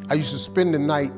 I used to spend the night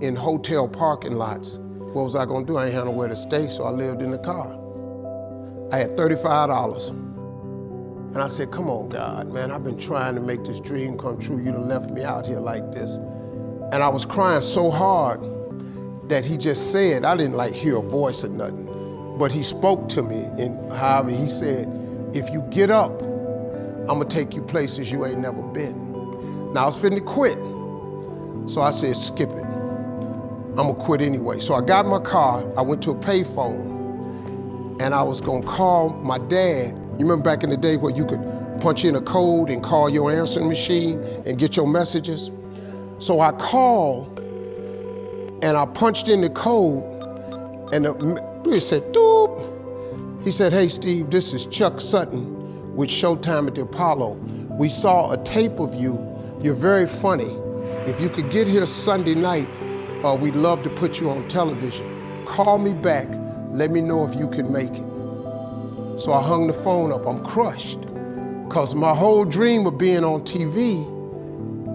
in hotel parking lots. What was I gonna do? I ain't had nowhere to stay, so I lived in the car. I had $35. And I said, come on, God, man, I've been trying to make this dream come true. You done left me out here like this. And I was crying so hard that he just said, I didn't like hear a voice or nothing, but he spoke to me in Harvey. He said, if you get up, I'm gonna take you places you ain't never been. Now I was finna quit. So I said, skip it. I'm gonna quit anyway. So I got in my car, I went to a payphone, and I was gonna call my dad. You remember back in the day where you could punch in a code and call your answering machine and get your messages? So I called, and I punched in the code, and it said, doop. He said, hey, Steve, this is Chuck Sutton with Showtime at the Apollo. We saw a tape of you. You're very funny. If you could get here Sunday night, we'd love to put you on television. Call me back, let me know if you can make it. So I hung the phone up, I'm crushed. Cause my whole dream of being on TV,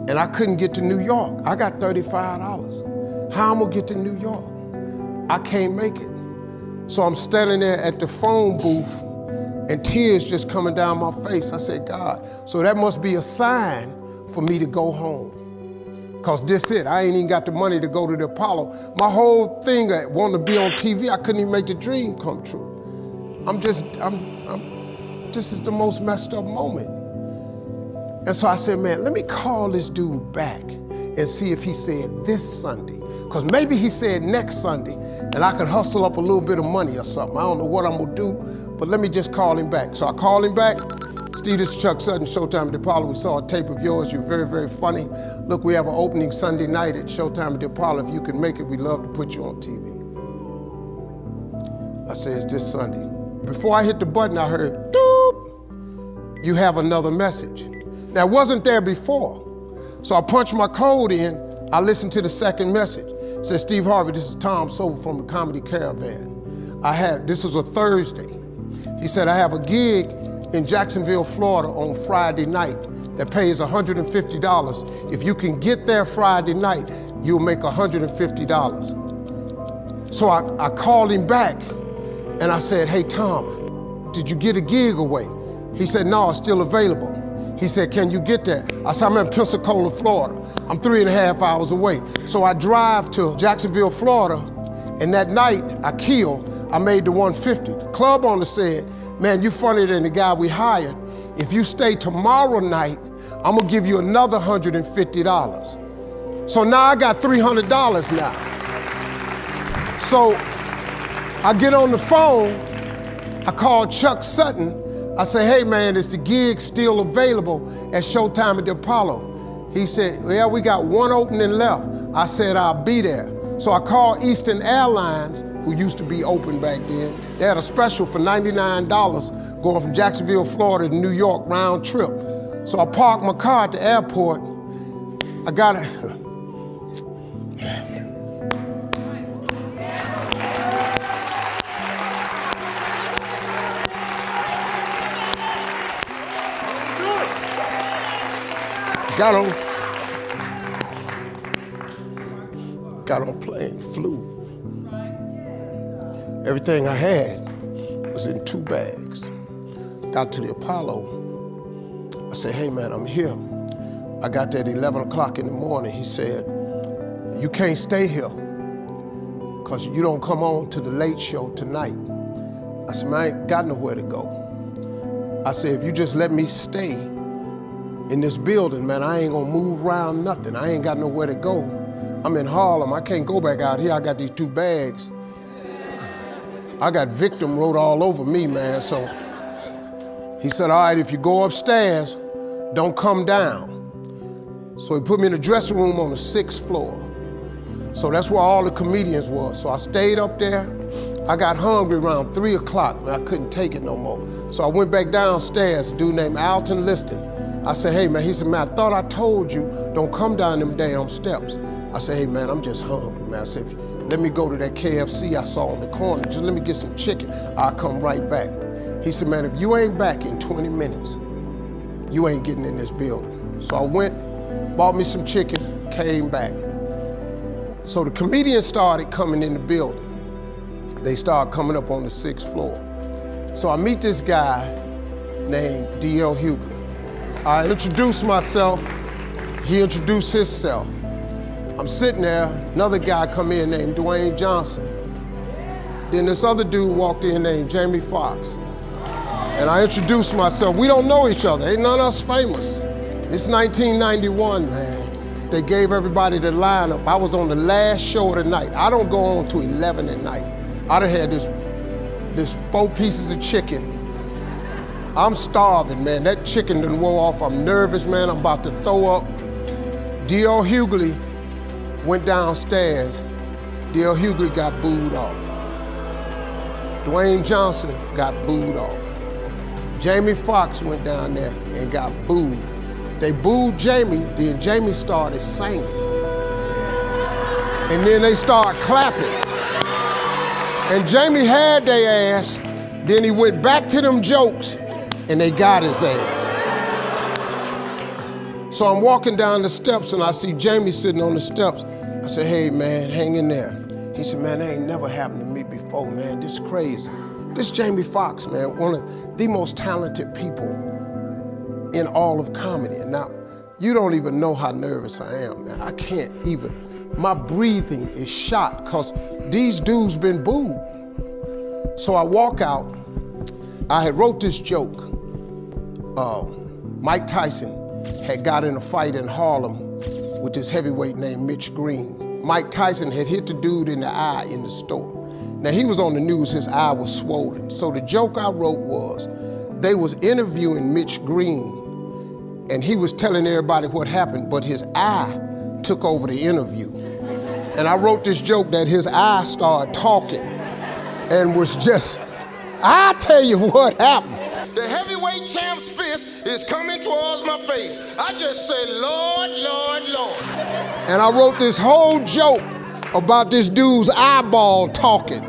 and I couldn't get to New York. I got $35. How I'm gonna get to New York? I can't make it. So I'm standing there at the phone booth and tears just coming down my face. I said, God, so that must be a sign for me to go home. Cause this it, I ain't even got the money to go to the Apollo. My whole thing, I wanted to be on TV, I couldn't even make the dream come true. This is the most messed up moment. And so I said, man, let me call this dude back and see if he said this Sunday. Cause maybe he said next Sunday and I could hustle up a little bit of money or something. I don't know what I'm gonna do, but let me just call him back. So I called him back. Steve, this is Chuck Sutton, Showtime at the Apollo. We saw a tape of yours. You're very, very funny. Look, we have an opening Sunday night at Showtime at the Apollo. If you can make it, we'd love to put you on TV. I said, it's this Sunday. Before I hit the button, I heard, doop, you have another message. That wasn't there before. So I punched my code in, I listened to the second message. It said, Steve Harvey, this is Tom Sobel from the Comedy Caravan. This was a Thursday. He said, I have a gig in Jacksonville, Florida on Friday night that pays $150. If you can get there Friday night, you'll make $150. So I called him back and I said, hey Tom, did you get a gig away? He said, no, it's still available. He said, can you get there? I said, I'm in Pensacola, Florida. I'm 3.5 hours away. So I drive to Jacksonville, Florida, and that night I made the 150. The club owner said, man, you funnier than the guy we hired. If you stay tomorrow night, I'm gonna give you another $150. So now I got $300 now. So I get on the phone, I call Chuck Sutton. I say, hey man, is the gig still available at Showtime at the Apollo? He said, yeah, we got one opening left. I said, I'll be there. So I called Eastern Airlines, who used to be open back then. They had a special for $99 going from Jacksonville, Florida to New York round trip. So I parked my car at the airport. I got it. Got on plane, flew. Everything I had was in 2 bags. Got to the Apollo. I said, hey man, I'm here. I got there at 11 o'clock in the morning. He said, you can't stay here because you don't come on to the late show tonight. I said, man, I ain't got nowhere to go. I said, if you just let me stay in this building, man, I ain't gonna move around nothing. I ain't got nowhere to go. I'm in Harlem, I can't go back out here. I got these 2 bags. I got victim wrote all over me, man, so. He said, all right, if you go upstairs, don't come down. So he put me in the dressing room on the 6th floor. So that's where all the comedians was. So I stayed up there. I got hungry around 3 o'clock, and I couldn't take it no more. So I went back downstairs, a dude named Alton Liston. I said, hey man, he said, man, I thought I told you, don't come down them damn steps. I said, hey man, I'm just hungry, man. I said, let me go to that KFC I saw on the corner, just let me get some chicken, I'll come right back. He said, man, if you ain't back in 20 minutes, you ain't getting in this building. So I went, bought me some chicken, came back. So the comedians started coming in the building. They started coming up on the 6th floor. So I meet this guy named D.L. Hughley. I introduced myself, he introduced himself. I'm sitting there, another guy come in named Dwayne Johnson. Then this other dude walked in named Jamie Foxx. And I introduced myself. We don't know each other, ain't none of us famous. It's 1991, man. They gave everybody the lineup. I was on the last show of the night. I don't go on to 11 at night. I done had this 4 pieces of chicken. I'm starving, man. That chicken done wore off. I'm nervous, man. I'm about to throw up. D.L. Hughley went downstairs. D.L. Hughley got booed off. Dwayne Johnson got booed off. Jamie Foxx went down there and got booed. They booed Jamie, then Jamie started singing. And then they started clapping. And Jamie had their ass, then he went back to them jokes and they got his ass. So I'm walking down the steps and I see Jamie sitting on the steps. I said, hey man, hang in there. He said, man, that ain't never happened to me before, man. This is crazy. This Jamie Foxx, man, one of the most talented people in all of comedy. And now, you don't even know how nervous I am, man. I can't even, my breathing is shot because these dudes been booed. So I walk out, I had wrote this joke. Mike Tyson had got in a fight in Harlem with this heavyweight named Mitch Green. Mike Tyson had hit the dude in the eye in the store. Now he was on the news, his eye was swollen. So the joke I wrote was, they was interviewing Mitch Green and he was telling everybody what happened, but his eye took over the interview. And I wrote this joke that his eye started talking and was just, I tell you what happened. The heavyweight champ's fist is coming towards my face. I just said, Lord, Lord, Lord. And I wrote this whole joke about this dude's eyeball talking.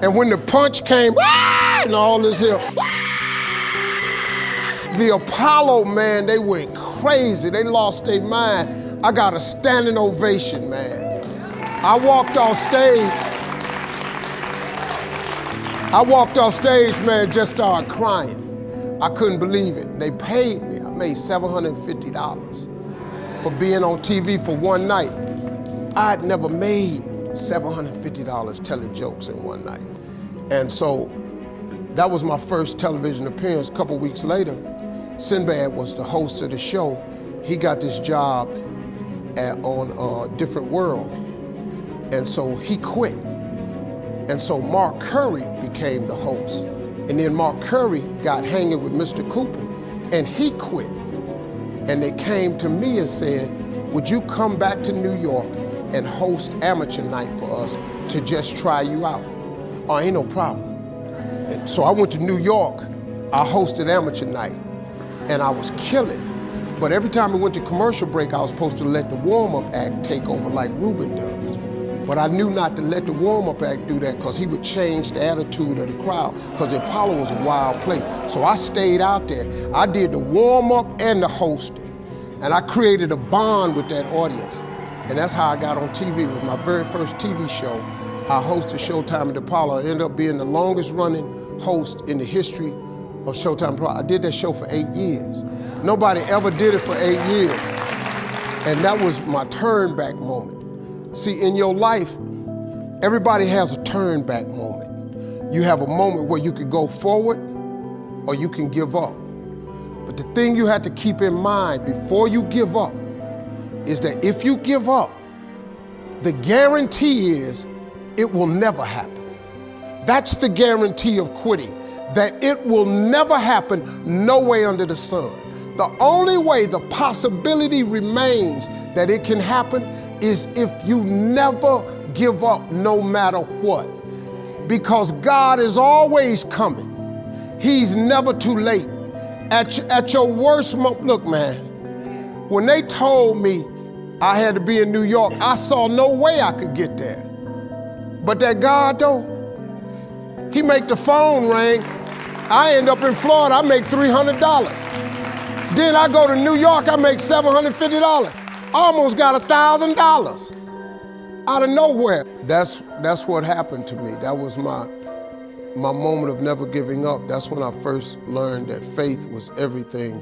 And when the punch came, and all this here, the Apollo, man, they went crazy. They lost their mind. I got a standing ovation, man. I walked off stage, man, just started crying. I couldn't believe it. They paid me. I made $750 for being on TV for one night. I'd never made $750 telling jokes in one night. And so that was my first television appearance. A couple weeks later, Sinbad was the host of the show. He got this job on Different World. And so he quit. And so Mark Curry became the host. And then Mark Curry got hanging with Mr. Cooper and he quit. And they came to me and said, would you come back to New York and host amateur night for us to just try you out? Oh, ain't no problem. And so I went to New York, I hosted amateur night and I was killing. But every time we went to commercial break, I was supposed to let the warm-up act take over like Ruben does. But I knew not to let the warm-up act do that because he would change the attitude of the crowd because the Apollo was a wild place. So I stayed out there. I did the warm-up and the hosting. And I created a bond with that audience. And that's how I got on TV. It was my very first TV show. I hosted Showtime at the Apollo. I ended up being the longest running host in the history of Showtime at the Apollo. I did that show for 8 years. Nobody ever did it for 8 years. And that was my turn back moment. See, in your life, everybody has a turn back moment. You have a moment where you can go forward or you can give up. But the thing you have to keep in mind before you give up is that if you give up, the guarantee is it will never happen. That's the guarantee of quitting, that it will never happen no way under the sun. The only way the possibility remains that it can happen is if you never give up no matter what. Because God is always coming. He's never too late. At your worst moment, look man, when they told me I had to be in New York, I saw no way I could get there. But that God though, he make the phone ring, I end up in Florida, I make $300. Then I go to New York, I make $750. Almost got $1,000 out of nowhere. That's what happened to me. That was my moment of never giving up. That's when I first learned that faith was everything.